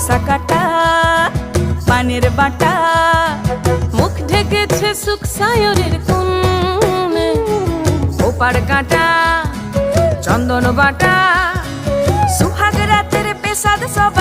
কষা কাটা পানের বাটা, মুখ ঢেকেছে সুখ সায়রের কোণে, ওপার কাটা চন্দন বাটা, সুহাগ রাতের পেশাদ সব